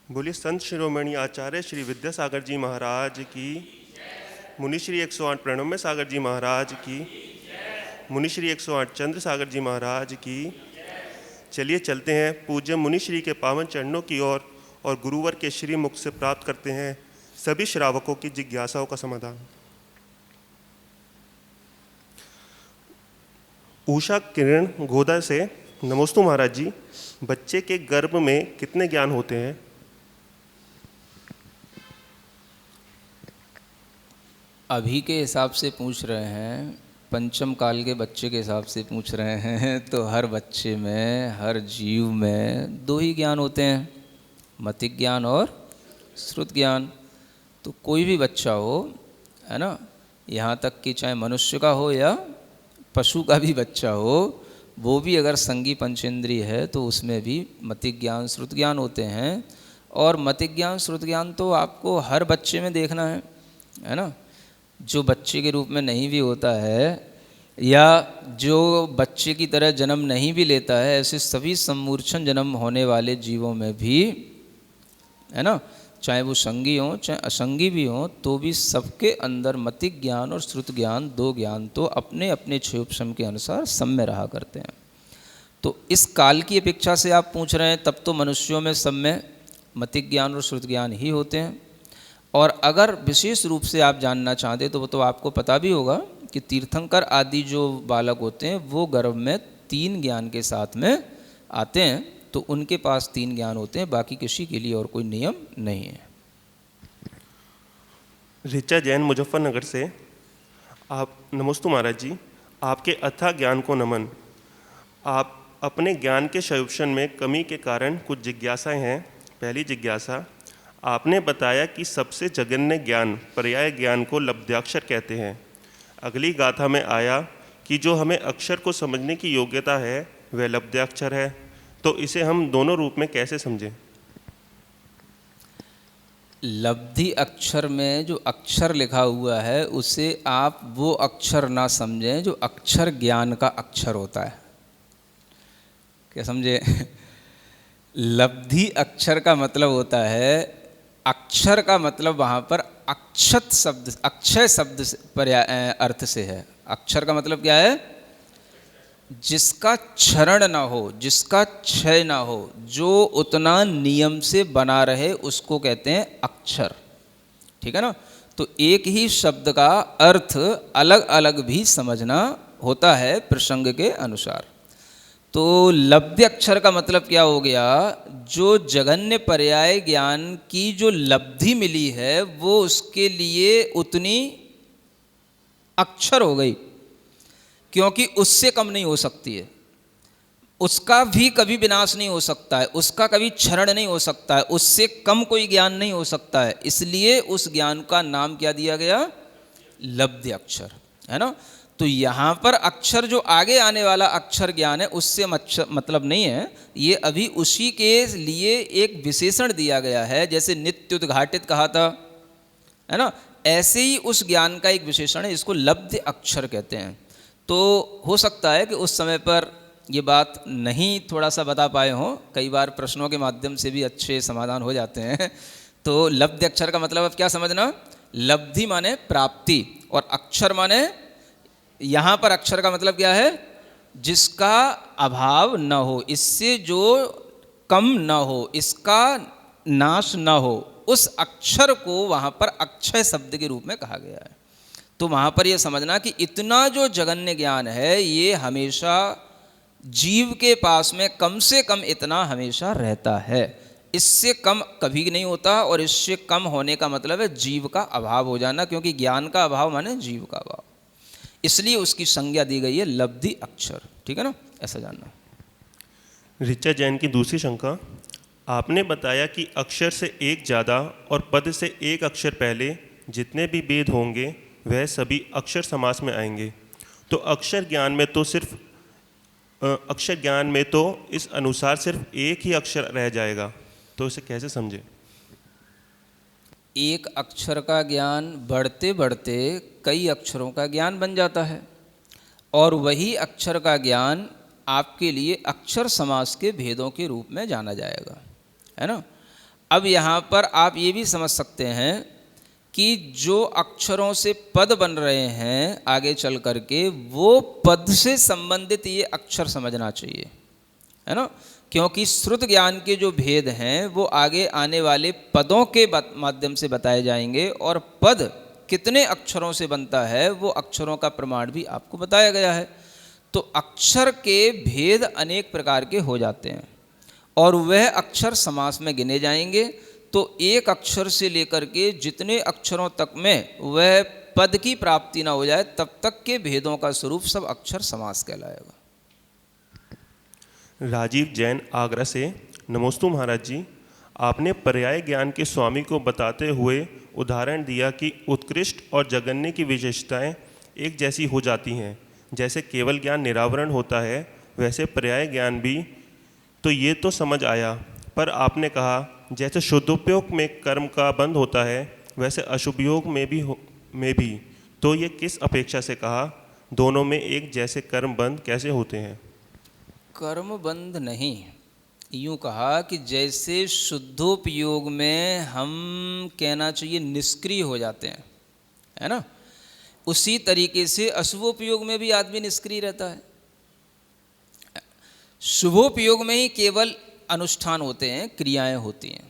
बोलिए संत शिरोमणि आचार्य श्री विद्यासागर जी महाराज की, मुनि श्री 108 प्रणम्य सागर जी महाराज की, मुनि श्री 108 चंद्र सागर जी महाराज की। चलिए चलते हैं पूज्य मुनि श्री के पावन चरणों की ओर और गुरुवर के श्री मुख से प्राप्त करते हैं सभी श्रावकों की जिज्ञासाओं का समाधान। उषा किरण गोदा से नमोस्तु महाराज जी, बच्चे के गर्भ में कितने ज्ञान होते हैं? अभी के हिसाब से पूछ रहे हैं, पंचम काल के बच्चे के हिसाब से पूछ रहे हैं, तो हर बच्चे में, हर जीव में दो ही ज्ञान होते हैं, मतिक ज्ञान और श्रुत ज्ञान। तो कोई भी बच्चा हो, है ना, यहाँ तक कि चाहे मनुष्य का हो या पशु का भी बच्चा हो, वो भी अगर संगी पंचेंद्रिय है तो उसमें भी मतिक ज्ञान श्रुत ज्ञान होते हैं। और मतिक ज्ञान श्रुत ज्ञान तो आपको हर बच्चे में देखना है ना। जो बच्चे के रूप में नहीं भी होता है या जो बच्चे की तरह जन्म नहीं भी लेता है, ऐसे सभी सम्मूर्छन जन्म होने वाले जीवों में भी, है ना, चाहे वो संगी हों चाहे असंगी भी हों, तो भी सबके अंदर मतिक ज्ञान और श्रुत ज्ञान, दो ज्ञान तो अपने अपने क्षयोपशम के अनुसार सम्य रहा करते हैं। तो इस काल की अपेक्षा से आप पूछ रहे हैं, तब तो मनुष्यों में सब में मतिक ज्ञान और श्रुत ज्ञान ही होते हैं। और अगर विशेष रूप से आप जानना चाहते तो वो तो आपको पता भी होगा कि तीर्थंकर आदि जो बालक होते हैं वो गर्भ में 3 ज्ञान के साथ में आते हैं, तो उनके पास 3 ज्ञान होते हैं, बाकी किसी के लिए और कोई नियम नहीं है। ऋचा जैन मुजफ्फरनगर से, आप नमोस्तु महाराज जी, आपके अथाह ज्ञान को नमन। आप अपने ज्ञान के क्षयोपशन में कमी के कारण कुछ जिज्ञासाएं हैं। पहली जिज्ञासा, आपने बताया कि सबसे जघन्य ज्ञान पर्याय ज्ञान को लब्ध्याक्षर कहते हैं। अगली गाथा में आया कि जो हमें अक्षर को समझने की योग्यता है वह लब्ध्याक्षर है, तो इसे हम दोनों रूप में कैसे समझें? लब्धि अक्षर में जो अक्षर लिखा हुआ है उसे आप वो अक्षर ना समझें जो अक्षर ज्ञान का अक्षर होता है। क्या समझे? लब्धि अक्षर का मतलब होता है, अक्षर का मतलब वहाँ पर अक्षत शब्द, अक्षय शब्द पर्याय अर्थ से है। अक्षर का मतलब क्या है? जिसका क्षरण ना हो, जिसका क्षय ना हो, जो उतना नियम से बना रहे, उसको कहते हैं अक्षर। ठीक है ना। तो एक ही शब्द का अर्थ अलग अलग भी समझना होता है प्रसंग के अनुसार। तो लब्ध्य अक्षर का मतलब क्या हो गया? जो जघन्य पर्याय ज्ञान की जो लब्धि मिली है वो उसके लिए उतनी अक्षर हो गई, क्योंकि उससे कम नहीं हो सकती है। उसका भी कभी विनाश नहीं हो सकता है, उसका कभी क्षरण नहीं हो सकता है, उससे कम कोई ज्ञान नहीं हो सकता है। इसलिए उस ज्ञान का नाम क्या दिया गया? लब्ध्य अक्षर, है ना। तो यहाँ पर अक्षर जो आगे आने वाला अक्षर ज्ञान है उससे मतलब नहीं है, ये अभी उसी के लिए एक विशेषण दिया गया है। जैसे नित्युद्घाटित कहा था, है ना, ऐसे ही उस ज्ञान का एक विशेषण है, इसको लब्ध्य अक्षर कहते हैं। तो हो सकता है कि उस समय पर ये बात नहीं थोड़ा सा बता पाए हों, कई बार प्रश्नों के माध्यम से भी अच्छे समाधान हो जाते हैं। तो लब्ध्य अक्षर का मतलब अब क्या समझना? लब्धि माने प्राप्ति, और अक्षर माने, यहाँ पर अक्षर का मतलब क्या है? जिसका अभाव न हो, इससे जो कम न हो, इसका नाश न हो, उस अक्षर को वहाँ पर अक्षय शब्द के रूप में कहा गया है। तो वहाँ पर यह समझना कि इतना जो जघन्य ज्ञान है ये हमेशा जीव के पास में कम से कम इतना हमेशा रहता है, इससे कम कभी नहीं होता। और इससे कम होने का मतलब है जीव का अभाव हो जाना, क्योंकि ज्ञान का अभाव माने जीव का अभाव, इसलिए उसकी संज्ञा दी गई है लब्धि अक्षर। ठीक है ना, ऐसा जानना। ऋचा जैन की दूसरी शंका, आपने बताया कि अक्षर से एक ज़्यादा और पद से एक अक्षर पहले जितने भी वेद होंगे वह सभी अक्षर समास में आएंगे। तो अक्षर ज्ञान में तो इस अनुसार सिर्फ एक ही अक्षर रह जाएगा, तो इसे कैसे समझें? एक अक्षर का ज्ञान बढ़ते बढ़ते कई अक्षरों का ज्ञान बन जाता है, और वही अक्षर का ज्ञान आपके लिए अक्षर समास के भेदों के रूप में जाना जाएगा, है ना। अब यहाँ पर आप ये भी समझ सकते हैं कि जो अक्षरों से पद बन रहे हैं आगे चल करके, वो पद से संबंधित ये अक्षर समझना चाहिए, है ना। क्योंकि श्रुत ज्ञान के जो भेद हैं वो आगे आने वाले पदों के माध्यम से बताए जाएंगे, और पद कितने अक्षरों से बनता है वो अक्षरों का प्रमाण भी आपको बताया गया है। तो अक्षर के भेद अनेक प्रकार के हो जाते हैं, और वह अक्षर समास में गिने जाएंगे। तो एक अक्षर से लेकर के जितने अक्षरों तक में वह पद की प्राप्ति ना हो जाए, तब तक के भेदों का स्वरूप सब अक्षर समास कहलाएगा। राजीव जैन आगरा से, नमोस्तु महाराज जी, आपने पर्याय ज्ञान के स्वामी को बताते हुए उदाहरण दिया कि उत्कृष्ट और जगन्य की विशेषताएं एक जैसी हो जाती हैं। जैसे केवल ज्ञान निरावरण होता है, वैसे पर्याय ज्ञान भी। तो ये तो समझ आया, पर आपने कहा जैसे शुद्धोपयोग में कर्म का बंध होता है, वैसे अशुभयोग में भी। तो ये किस अपेक्षा से कहा? दोनों में एक जैसे कर्म बंध कैसे होते हैं? कर्म बंध नहीं, यूँ कहा कि जैसे शुद्धोपयोग में हम कहना चाहिए निष्क्रिय हो जाते हैं, है ना, उसी तरीके से अशुभोपयोग में भी आदमी निष्क्रिय रहता है। शुभोपयोग में ही केवल अनुष्ठान होते हैं, क्रियाएं होती हैं।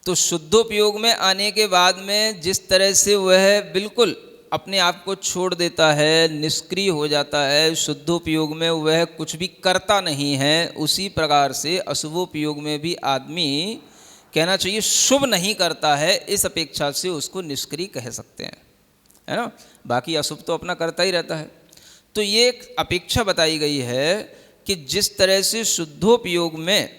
तो शुद्धोपयोग में आने के बाद में जिस तरह से वह बिल्कुल अपने आप को छोड़ देता है, निष्क्रिय हो जाता है, शुद्धोपयोग में वह कुछ भी करता नहीं है, उसी प्रकार से अशुभोपयोग में भी आदमी कहना चाहिए शुभ नहीं करता है, इस अपेक्षा से उसको निष्क्रिय कह सकते हैं, है ना। बाकी अशुभ तो अपना करता ही रहता है। तो ये एक अपेक्षा बताई गई है कि जिस तरह से शुद्धोपयोग में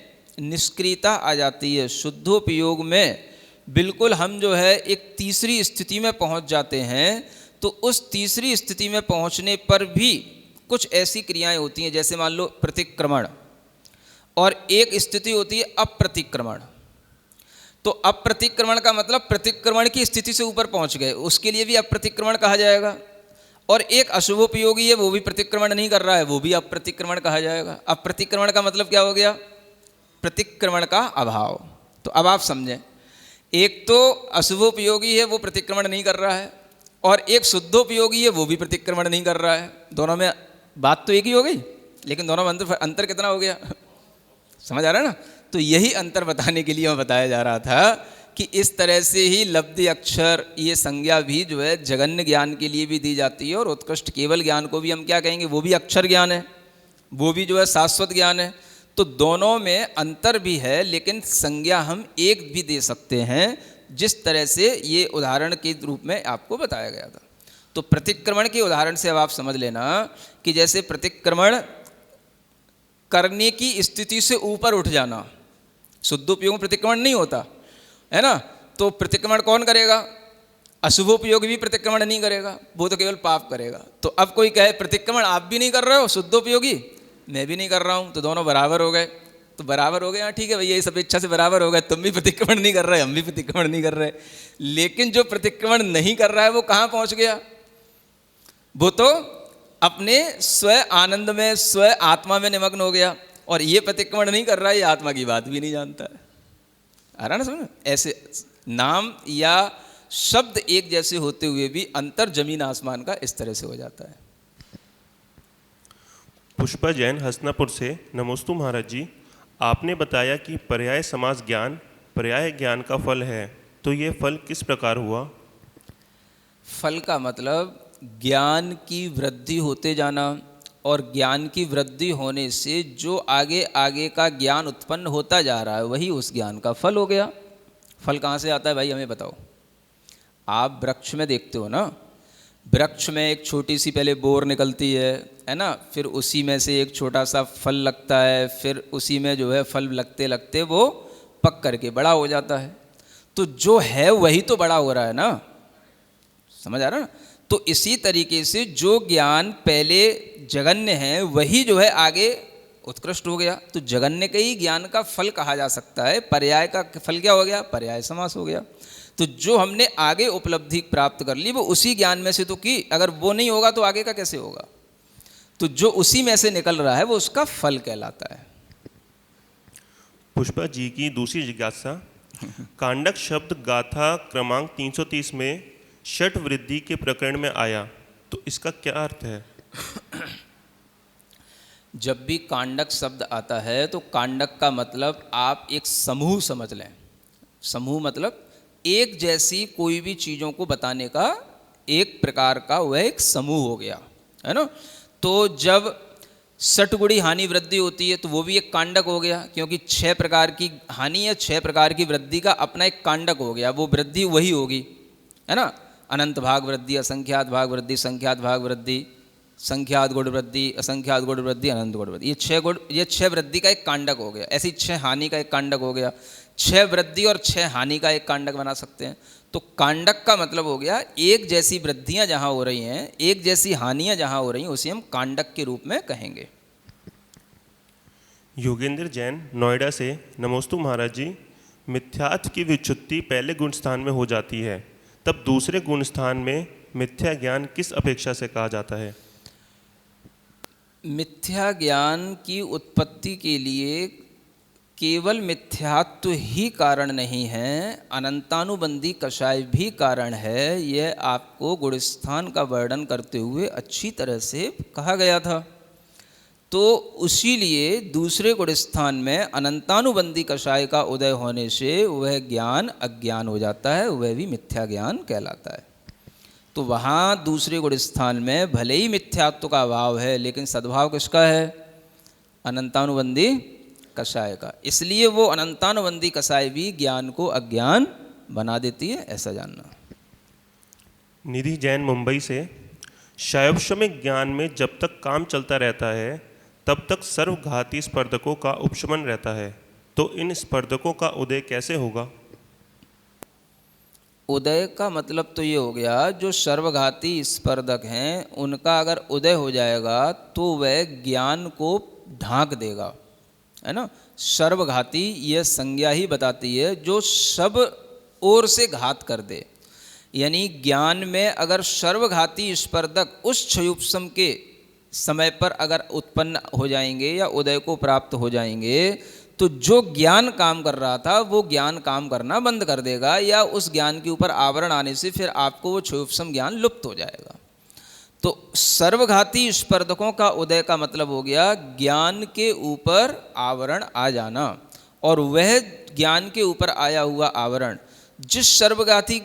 निष्क्रियता आ जाती है, शुद्धोपयोग में बिल्कुल हम जो है एक तीसरी स्थिति में पहुंच जाते हैं, तो उस तीसरी स्थिति में पहुंचने पर भी कुछ ऐसी क्रियाएं होती हैं, जैसे मान लो प्रतिक्रमण, और एक स्थिति होती है अप्रतिक्रमण। तो अप्रतिक्रमण का मतलब प्रतिक्रमण की स्थिति से ऊपर पहुंच गए, उसके लिए भी अप्रतिक्रमण कहा जाएगा। और एक अशुभोपयोगी है, वो भी प्रतिक्रमण नहीं कर रहा है, वो भी अप्रतिक्रमण कहा जाएगा। अप्रतिक्रमण का मतलब क्या हो गया? प्रतिक्रमण का अभाव। तो अब आप समझें, एक तो अशुभोपयोगी है, वो प्रतिक्रमण नहीं कर रहा है, और एक शुद्धोपयोगी है, वो भी प्रतिक्रमण नहीं कर रहा है। दोनों में बात तो एक ही हो गई, लेकिन दोनों में अंतर कितना हो गया? समझ आ रहा है ना। तो यही अंतर बताने के लिए मैं बताया जा रहा था कि इस तरह से ही लब्धि अक्षर ये संज्ञा भी जो है जगन्य ज्ञान के लिए भी दी जाती है, और उत्कृष्ट केवल ज्ञान को भी हम क्या कहेंगे? वो भी अक्षर ज्ञान है, वो भी जो है शाश्वत ज्ञान है। तो दोनों में अंतर भी है, लेकिन संज्ञा हम एक भी दे सकते हैं, जिस तरह से ये उदाहरण के रूप में आपको बताया गया था। तो प्रतिक्रमण के उदाहरण से अब आप समझ लेना कि जैसे प्रतिक्रमण करने की स्थिति से ऊपर उठ जाना, शुद्धोपयोग में प्रतिक्रमण नहीं होता है ना। तो प्रतिक्रमण कौन करेगा? अशुभोपयोग भी प्रतिक्रमण नहीं करेगा, वो तो केवल पाप करेगा। तो अब कोई कहे प्रतिक्रमण आप भी नहीं कर रहे हो, शुद्धोपयोगी मैं भी नहीं कर रहा हूँ, तो दोनों बराबर हो गए। तो बराबर हो गए, हाँ ठीक है भैया, इस अपेक्षा से बराबर हो गए, तुम भी प्रतिक्रमण नहीं कर रहे, हम भी प्रतिक्रमण नहीं कर रहे। लेकिन जो प्रतिक्रमण नहीं कर रहा है वो कहाँ पहुँच गया? वो तो अपने स्व आनंद में, स्व आत्मा में निमग्न हो गया, और ये प्रतिक्रमण नहीं कर रहा है, ये आत्मा की बात भी नहीं जानता है। आ रहा ना समझ? ऐसे नाम या शब्द एक जैसे होते हुए भी अंतर जमीन आसमान का इस तरह से हो जाता है। पुष्पा जैन हसनापुर से, नमोस्तु महाराज जी, आपने बताया कि पर्याय समास ज्ञान पर्याय ज्ञान का फल है, तो ये फल किस प्रकार हुआ? फल का मतलब ज्ञान की वृद्धि होते जाना, और ज्ञान की वृद्धि होने से जो आगे आगे का ज्ञान उत्पन्न होता जा रहा है वही उस ज्ञान का फल हो गया। फल कहाँ से आता है भाई, हमें बताओ। आप वृक्ष में देखते हो ना, वृक्ष में एक छोटी सी पहले बोर निकलती है ना, फिर उसी में से एक छोटा सा फल लगता है, फिर उसी में जो है फल लगते लगते वो पक करके बड़ा हो जाता है। तो जो है वही तो बड़ा हो रहा है ना, समझ आ रहा है ना। तो इसी तरीके से जो ज्ञान पहले जगन्य है वही जो है आगे उत्कृष्ट हो गया। तो जगन्य के ही ज्ञान का फल कहा जा सकता है। पर्याय का फल क्या हो गया? पर्याय समास हो गया। तो जो हमने आगे उपलब्धि प्राप्त कर ली वो उसी ज्ञान में से तो की, अगर वो नहीं होगा तो आगे का कैसे होगा? तो जो उसी में से निकल रहा है वो उसका फल कहलाता है। पुष्पा जी की दूसरी जिज्ञासा कांडक शब्द गाथा क्रमांक 330 में षट वृद्धि के प्रकरण में आया, तो इसका क्या अर्थ है? जब भी कांडक शब्द आता है तो कांडक का मतलब आप एक समूह समझ लें। समूह मतलब एक जैसी कोई भी चीज़ों को बताने का एक प्रकार का वह एक समूह हो गया, है ना। तो जब षटगुणी हानि वृद्धि होती है तो वो भी एक कांडक हो गया, क्योंकि 6 प्रकार की हानि या 6 प्रकार की वृद्धि का अपना एक कांडक हो गया, वो वृद्धि वही होगी, है ना। अनंत भाग वृद्धि, असंख्यात भाग वृद्धि, संख्यात भाग वृद्धि, संख्यात गुण वृद्धि, असंख्यात गुण वृद्धि, अनंत गुण वृद्धि, ये 6 वृद्धि का एक कांडक हो गया। ऐसी 6 हानि का एक कांडक हो गया। 6 वृद्धि और 6 हानि का एक कांडक बना सकते हैं। तो कांडक का मतलब हो गया एक जैसी वृद्धियां जहां हो रही हैं, एक जैसी हानियां जहां हो रही हैं, उसे हम कांडक के रूप में कहेंगे। योगेंद्र जैन नोएडा से, नमोस्तु महाराज जी। मिथ्यात्व की विच्युत्ति पहले गुण स्थान में हो जाती है, तब दूसरे गुण स्थान में मिथ्या ज्ञान किस अपेक्षा से कहा जाता है? मिथ्या ज्ञान की उत्पत्ति के लिए केवल मिथ्यात्व ही कारण नहीं है, अनंतानुबंधी कषाय भी कारण है। यह आपको गुणस्थान का वर्णन करते हुए अच्छी तरह से कहा गया था। तो उसीलिए दूसरे गुणस्थान में अनंतानुबंधी कषाय का उदय होने से वह ज्ञान अज्ञान हो जाता है, वह भी मिथ्या ज्ञान कहलाता है। तो वहाँ दूसरे गुणस्थान में भले ही मिथ्यात्व का अभाव है, लेकिन सद्भाव किसका है? अनंतानुबंधी कषाय का। इसलिए वो अनंतानुबंधी कषाय भी ज्ञान को अज्ञान बना देती है, ऐसा जानना। निधि जैन मुंबई से, शैवशमिक ज्ञान में जब तक काम चलता रहता है तब तक सर्वघाती स्पर्धकों का उपशमन रहता है, तो इन स्पर्धकों का उदय कैसे होगा? उदय का मतलब तो ये हो गया, जो सर्वघाती स्पर्धक हैं उनका अगर उदय हो जाएगा तो वह ज्ञान को ढांक देगा, है ना। सर्वघाती यह संज्ञा ही बताती है जो सब ओर से घात कर दे। यानी ज्ञान में अगर सर्वघाती स्पर्धक उस क्षयोपशम के समय पर अगर उत्पन्न हो जाएंगे या उदय को प्राप्त हो जाएंगे, तो जो ज्ञान काम कर रहा था वो ज्ञान काम करना बंद कर देगा, या उस ज्ञान के ऊपर आवरण आने से फिर आपको वो क्षयोपशम ज्ञान लुप्त हो जाएगा। तो सर्वघाती स्पर्धकों का उदय का मतलब हो गया ज्ञान के ऊपर आवरण आ जाना, और वह ज्ञान के ऊपर आया हुआ आवरण जिस सर्वघाती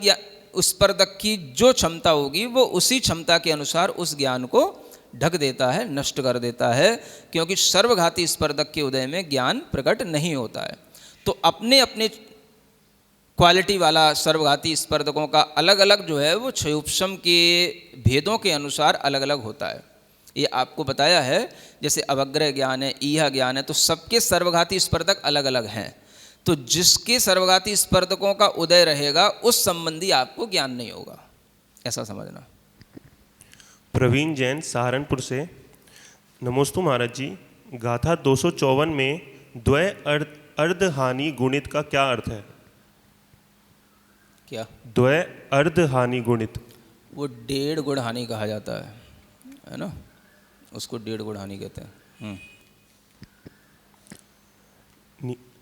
स्पर्धक की जो क्षमता होगी वो उसी क्षमता के अनुसार उस ज्ञान को ढक देता है, नष्ट कर देता है, क्योंकि सर्वघाती स्पर्धक के उदय में ज्ञान प्रकट नहीं होता है। तो अपने अपने क्वालिटी वाला सर्वघाती स्पर्धकों का अलग अलग जो है वो क्षयोपशम के भेदों के अनुसार अलग अलग होता है। ये आपको बताया है, जैसे अवग्रह ज्ञान है, ईहा ज्ञान है, तो सबके सर्वघाती स्पर्धक अलग अलग हैं। तो जिसके सर्वघाती स्पर्धकों का उदय रहेगा उस संबंधी आपको ज्ञान नहीं होगा, ऐसा समझना। प्रवीण जैन सहारनपुर से, नमोस्तु महाराज जी। गाथा 254 में द्वय अर्धहानि गुणित का क्या अर्थ है? क्या? द्वय अर्धहानि गुणित, वो 1.5 गुण हानि कहा जाता है ना, उसको 1.5 गुण हानि कहते हैं।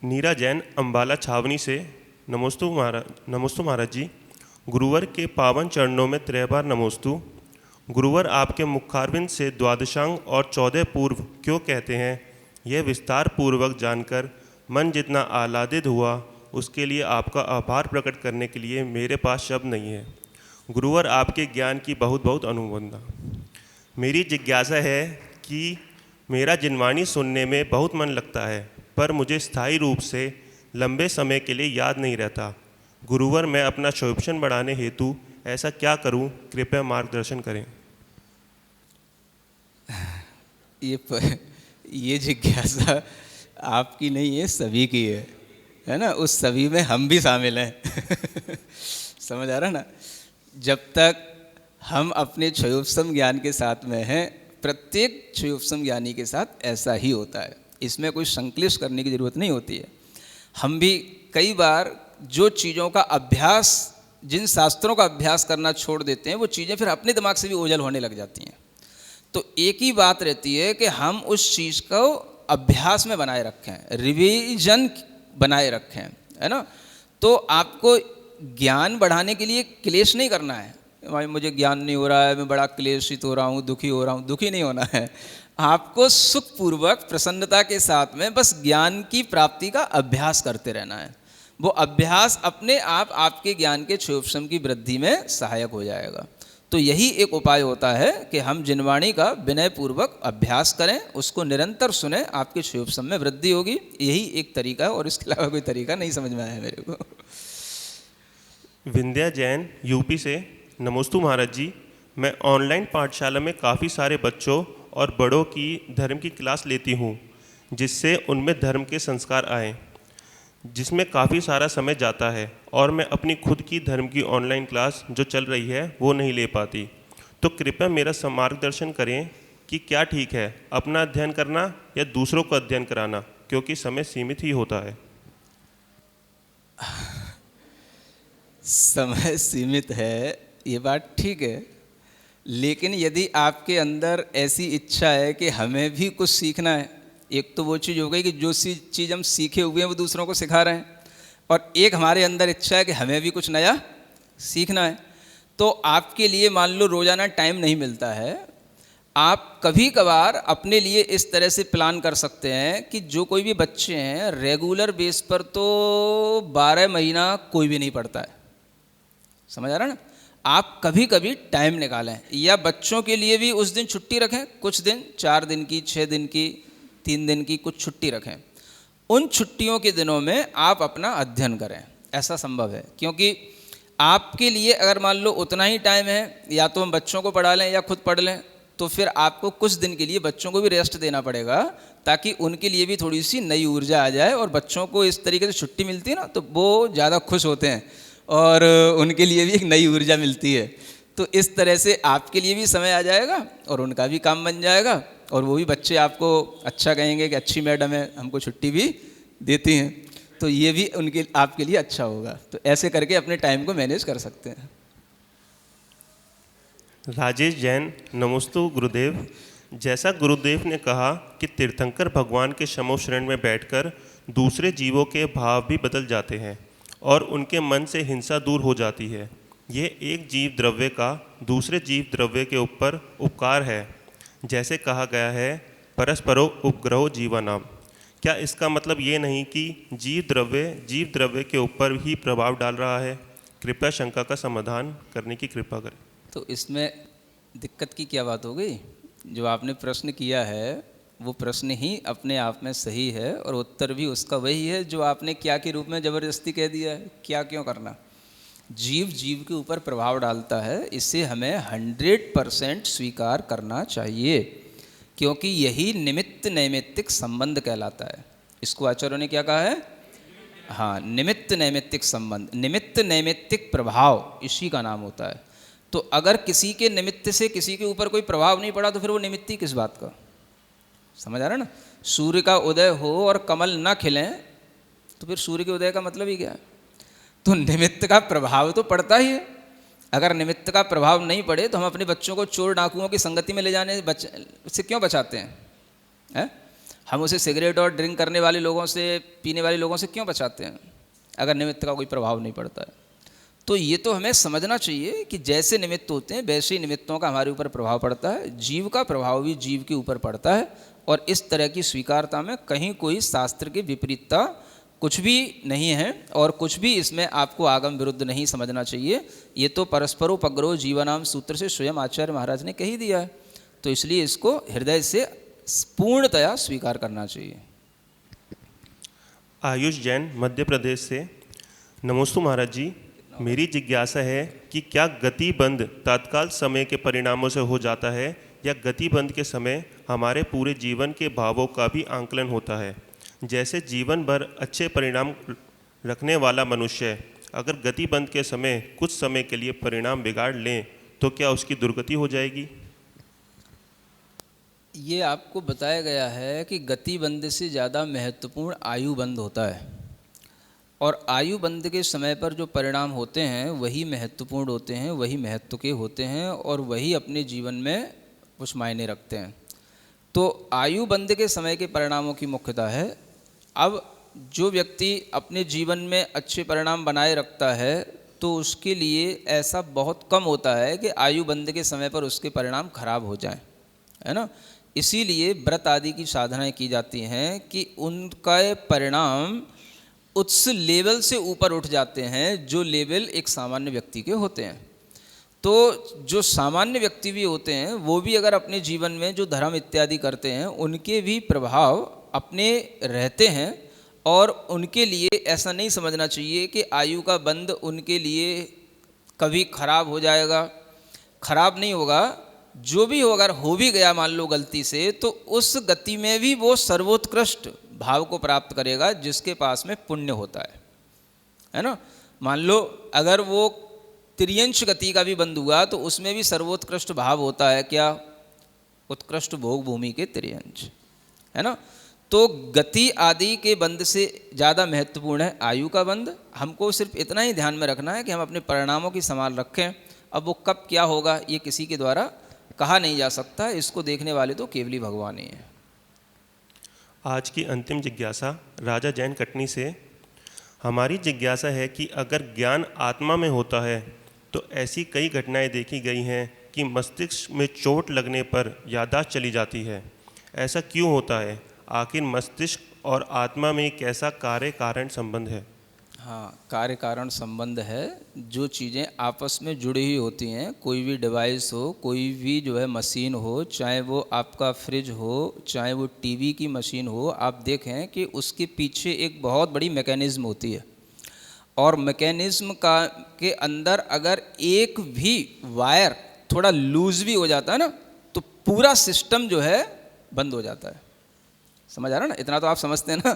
नीरा जैन अंबाला छावनी से, नमोस्तु महाराज जी। गुरुवर के पावन चरणों में 3 बार नमोस्तु। गुरुवर आपके मुखारविंद से द्वादशांग और 14 पूर्व क्यों कहते हैं? यह विस्तार पूर्वक जानकर मन जितना आह्लादित हुआ, उसके लिए आपका आभार प्रकट करने के लिए मेरे पास शब्द नहीं है। गुरुवर आपके ज्ञान की बहुत बहुत अनुमोदना। मेरी जिज्ञासा है कि मेरा जिनवाणी सुनने में बहुत मन लगता है, पर मुझे स्थायी रूप से लंबे समय के लिए याद नहीं रहता। गुरुवर, मैं अपना क्षयोपशम बढ़ाने हेतु ऐसा क्या करूं? कृपया मार्गदर्शन करें। ये जिज्ञासा आपकी नहीं है, सभी की है ना। उस सभी में हम भी शामिल हैं समझ आ रहा ना। जब तक हम अपने क्षयोपशम ज्ञान के साथ में हैं, प्रत्येक क्षयोपशम ज्ञानी के साथ ऐसा ही होता है, इसमें कोई संक्लेश करने की ज़रूरत नहीं होती है। हम भी कई बार जो चीज़ों का अभ्यास, जिन शास्त्रों का अभ्यास करना छोड़ देते हैं, वो चीज़ें फिर अपने दिमाग से भी ओझल होने लग जाती हैं। तो एक ही बात रहती है कि हम उस चीज़ को अभ्यास में बनाए रखें, रिवीजन बनाए रखें, है ना। तो आपको ज्ञान बढ़ाने के लिए क्लेश नहीं करना है, भाई मुझे ज्ञान नहीं हो रहा है, मैं बड़ा क्लेशित हो रहा हूँ, दुखी हो रहा हूँ। दुखी नहीं होना है, आपको सुखपूर्वक प्रसन्नता के साथ में बस ज्ञान की प्राप्ति का अभ्यास करते रहना है। वो अभ्यास अपने आप आपके ज्ञान के क्षोभशम की वृद्धि में सहायक हो जाएगा। तो यही एक उपाय होता है कि हम जिनवाणी का विनयपूर्वक अभ्यास करें, उसको निरंतर सुने, आपके क्षोभशम में वृद्धि होगी। यही एक तरीका है और इसके अलावा कोई तरीका नहीं समझ में आया मेरे को। विंध्या जैन यूपी से। नमोस्तु महाराज जी, मैं ऑनलाइन पाठशाला में काफ़ी सारे बच्चों और बड़ों की धर्म की क्लास लेती हूँ, जिससे उनमें धर्म के संस्कार आए, जिसमें काफ़ी सारा समय जाता है और मैं अपनी खुद की धर्म की ऑनलाइन क्लास जो चल रही है वो नहीं ले पाती। तो कृपया मेरा मार्गदर्शन करें कि क्या ठीक है, अपना अध्ययन करना या दूसरों को अध्ययन कराना, क्योंकि समय सीमित ही होता है। समय सीमित है, ये बात ठीक है, लेकिन यदि आपके अंदर ऐसी इच्छा है कि हमें भी कुछ सीखना है, एक तो वो चीज़ हो गई कि जो चीज़ हम सीखे हुए हैं वो दूसरों को सिखा रहे हैं, और एक हमारे अंदर इच्छा है कि हमें भी कुछ नया सीखना है। तो आपके लिए मान लो रोज़ाना टाइम नहीं मिलता है, आप कभी कभार अपने लिए इस तरह से प्लान कर सकते हैं कि जो कोई भी बच्चे हैं रेगुलर बेस पर तो 12 महीना कोई भी नहीं पढ़ता है, समझ आ रहा है ना। आप कभी कभी टाइम निकालें, या बच्चों के लिए भी उस दिन छुट्टी रखें, कुछ दिन, 4 दिन की, 6 दिन की, 3 दिन की कुछ छुट्टी रखें। उन छुट्टियों के दिनों में आप अपना अध्ययन करें, ऐसा संभव है। क्योंकि आपके लिए अगर मान लो उतना ही टाइम है, या तो हम बच्चों को पढ़ा लें या खुद पढ़ लें, तो फिर आपको कुछ दिन के लिए बच्चों को भी रेस्ट देना पड़ेगा, ताकि उनके लिए भी थोड़ी सी नई ऊर्जा आ जाए। और बच्चों को इस तरीके से छुट्टी मिलती है ना, तो वो ज़्यादा खुश होते हैं और उनके लिए भी एक नई ऊर्जा मिलती है। तो इस तरह से आपके लिए भी समय आ जाएगा और उनका भी काम बन जाएगा, और वो भी बच्चे आपको अच्छा कहेंगे कि अच्छी मैडम है, हमको छुट्टी भी देती हैं, तो ये भी उनके आपके लिए अच्छा होगा। तो ऐसे करके अपने टाइम को मैनेज कर सकते हैं। राजेश जैन। नमोस्तु गुरुदेव। जैसा गुरुदेव ने कहा कि तीर्थंकर भगवान के शमो शरण में बैठकर दूसरे जीवों के भाव भी बदल जाते हैं और उनके मन से हिंसा दूर हो जाती है। यह एक जीव द्रव्य का दूसरे जीव द्रव्य के ऊपर उपकार है, जैसे कहा गया है परस्परो उपग्रहो जीवानाम। क्या इसका मतलब ये नहीं कि जीव द्रव्य के ऊपर ही प्रभाव डाल रहा है? कृपया शंका का समाधान करने की कृपा करें। तो इसमें दिक्कत की क्या बात हो गई? जो आपने प्रश्न किया है वो प्रश्न ही अपने आप में सही है, और उत्तर भी उसका वही है जो आपने क्या के रूप में ज़बरदस्ती कह दिया है। क्या क्यों करना? जीव जीव के ऊपर प्रभाव डालता है, इसे हमें 100% स्वीकार करना चाहिए, क्योंकि यही निमित्त नैमित्तिक संबंध कहलाता है। इसको आचार्यों ने क्या कहा है? हाँ, निमित्त नैमित्तिक संबंध, निमित्त नैमित्तिक प्रभाव, इसी का नाम होता है। तो अगर किसी के निमित्त से किसी के ऊपर कोई प्रभाव नहीं पड़ा तो फिर वो निमित्ती किस बात का? समझ आ रहा है ना। सूर्य का उदय हो और कमल ना खिलें तो फिर सूर्य के उदय का मतलब ही क्या है? तो निमित्त का प्रभाव तो पड़ता ही है। अगर निमित्त का प्रभाव नहीं पड़े तो हम अपने बच्चों को चोर डाकुओं की संगति में ले जाने से क्यों बचाते हैं? हम उसे सिगरेट और ड्रिंक करने वाले लोगों से, पीने वाले लोगों से क्यों बचाते हैं, अगर निमित्त का कोई प्रभाव नहीं पड़ता है? तो ये तो हमें समझना चाहिए कि जैसे निमित्त होते हैं वैसे ही निमित्तों का हमारे ऊपर प्रभाव पड़ता है। जीव का प्रभाव भी जीव के ऊपर पड़ता है, और इस तरह की स्वीकारता में कहीं कोई शास्त्र की विपरीतता कुछ भी नहीं है, और कुछ भी इसमें आपको आगम विरुद्ध नहीं समझना चाहिए। ये तो परस्परोपग्रहो जीवानाम सूत्र से स्वयं आचार्य महाराज ने कही दिया है, तो इसलिए इसको हृदय से पूर्णतया स्वीकार करना चाहिए। आयुष जैन मध्य प्रदेश से। नमोस्तु महाराज जी, मेरी जिज्ञासा है कि क्या गतिबंध तत्काल समय के परिणामों से हो जाता है, या गतिबंध के समय हमारे पूरे जीवन के भावों का भी आंकलन होता है? जैसे जीवन भर अच्छे परिणाम रखने वाला मनुष्य अगर गतिबंध के समय कुछ समय के लिए परिणाम बिगाड़ लें तो क्या उसकी दुर्गति हो जाएगी? ये आपको बताया गया है कि गतिबंध से ज़्यादा महत्वपूर्ण आयुबंध होता है, और आयुबंध के समय पर जो परिणाम होते हैं वही महत्वपूर्ण होते हैं, वही महत्व के होते हैं, और वही अपने जीवन में कुछ मायने रखते हैं। तो आयुबंध के समय के परिणामों की मुख्यता है। अब जो व्यक्ति अपने जीवन में अच्छे परिणाम बनाए रखता है तो उसके लिए ऐसा बहुत कम होता है कि आयु बंध के समय पर उसके परिणाम खराब हो जाएं, है ना। इसीलिए व्रत आदि की साधनाएं की जाती हैं कि उनका परिणाम उस लेवल से ऊपर उठ जाते हैं जो लेवल एक सामान्य व्यक्ति के होते हैं। तो जो सामान्य व्यक्ति भी होते हैं वो भी अगर अपने जीवन में जो धर्म इत्यादि करते हैं उनके भी प्रभाव अपने रहते हैं, और उनके लिए ऐसा नहीं समझना चाहिए कि आयु का बंध उनके लिए कभी खराब हो जाएगा। खराब नहीं होगा, जो भी हो अगर हो भी गया मान लो गलती से, तो उस गति में भी वो सर्वोत्कृष्ट भाव को प्राप्त करेगा जिसके पास में पुण्य होता है ना। मान लो अगर वो त्रियंश गति का भी बंध हुआ तो उसमें भी सर्वोत्कृष्ट भाव होता है, क्या? उत्कृष्ट भोग भूमि के त्रियंश, है ना। तो गति आदि के बंध से ज़्यादा महत्वपूर्ण है आयु का बंध। हमको सिर्फ इतना ही ध्यान में रखना है कि हम अपने परिणामों की संभाल रखें। अब वो कब क्या होगा ये किसी के द्वारा कहा नहीं जा सकता, इसको देखने वाले तो केवली भगवान ही हैं। आज की अंतिम जिज्ञासा राजा जैन कटनी से। हमारी जिज्ञासा है कि अगर ज्ञान आत्मा में होता है तो ऐसी कई घटनाएं देखी गई हैं कि मस्तिष्क में चोट लगने पर याददाश्त चली जाती है। ऐसा क्यों होता है? आखिर मस्तिष्क और आत्मा में कैसा कार्य कारण संबंध है? हाँ, कार्य कारण संबंध है। जो चीज़ें आपस में जुड़ी हुई होती हैं, कोई भी डिवाइस हो, कोई भी जो है मशीन हो, चाहे वो आपका फ्रिज हो, चाहे वो टीवी की मशीन हो, आप देखें कि उसके पीछे एक बहुत बड़ी मैकेनिज़्म होती है, और मैकेनिज़्म के अंदर अगर एक भी वायर थोड़ा लूज भी हो जाता है ना तो पूरा सिस्टम जो है बंद हो जाता है। समझ आ रहा है ना? इतना तो आप समझते हैं ना।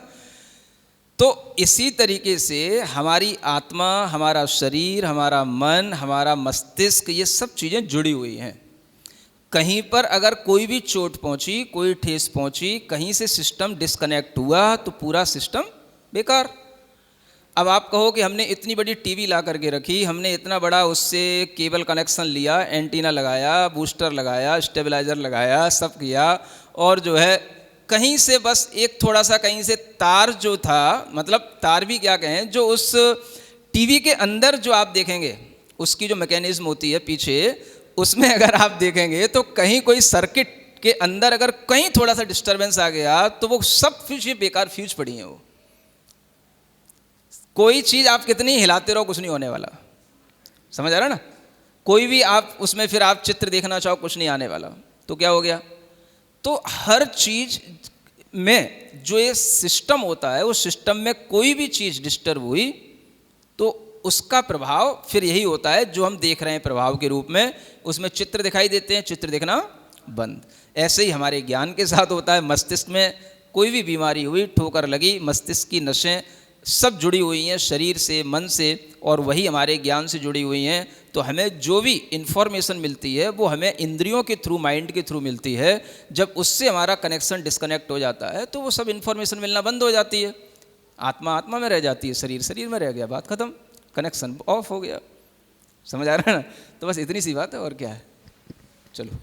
तो इसी तरीके से हमारी आत्मा, हमारा शरीर, हमारा मन, हमारा मस्तिष्क, ये सब चीज़ें जुड़ी हुई हैं। कहीं पर अगर कोई भी चोट पहुंची, कोई ठेस पहुंची, कहीं से सिस्टम डिस्कनेक्ट हुआ तो पूरा सिस्टम बेकार। अब आप कहो कि हमने इतनी बड़ी टीवी ला करके रखी, हमने इतना बड़ा उससे केबल कनेक्शन लिया, एंटीना लगाया, बूस्टर लगाया, स्टेबलाइजर लगाया, सब किया, और जो है कहीं से बस एक थोड़ा सा कहीं से तार जो था, मतलब तार भी क्या कहें, जो उस टीवी के अंदर जो आप देखेंगे उसकी जो मैकेनिज्म होती है पीछे, उसमें अगर आप देखेंगे तो कहीं कोई सर्किट के अंदर अगर कहीं थोड़ा सा डिस्टरबेंस आ गया तो वो सब फ्यूज बेकार फ्यूज पड़ी हैं। वो कोई चीज़ आप कितनी हिलाते रहो कुछ नहीं होने वाला। समझ आ रहा है ना? कोई भी आप उसमें फिर आप चित्र देखना चाहो कुछ नहीं आने वाला। तो क्या हो गया? तो हर चीज़ में जो ये सिस्टम होता है, वो सिस्टम में कोई भी चीज़ डिस्टर्ब हुई तो उसका प्रभाव फिर यही होता है जो हम देख रहे हैं प्रभाव के रूप में। उसमें चित्र दिखाई देते हैं, चित्र देखना बंद। ऐसे ही हमारे ज्ञान के साथ होता है। मस्तिष्क में कोई भी बीमारी हुई, ठोकर लगी, मस्तिष्क की नसें सब जुड़ी हुई हैं शरीर से, मन से, और वही हमारे ज्ञान से जुड़ी हुई हैं। तो हमें जो भी इन्फॉर्मेशन मिलती है वो हमें इंद्रियों के थ्रू, माइंड के थ्रू मिलती है। जब उससे हमारा कनेक्शन डिस्कनेक्ट हो जाता है तो वो सब इन्फॉर्मेशन मिलना बंद हो जाती है। आत्मा आत्मा में रह जाती है, शरीर शरीर में रह गया, बात खत्म, कनेक्शन ऑफ हो गया। समझ आ रहा है ना? तो बस इतनी सी बात है, और क्या है। चलो।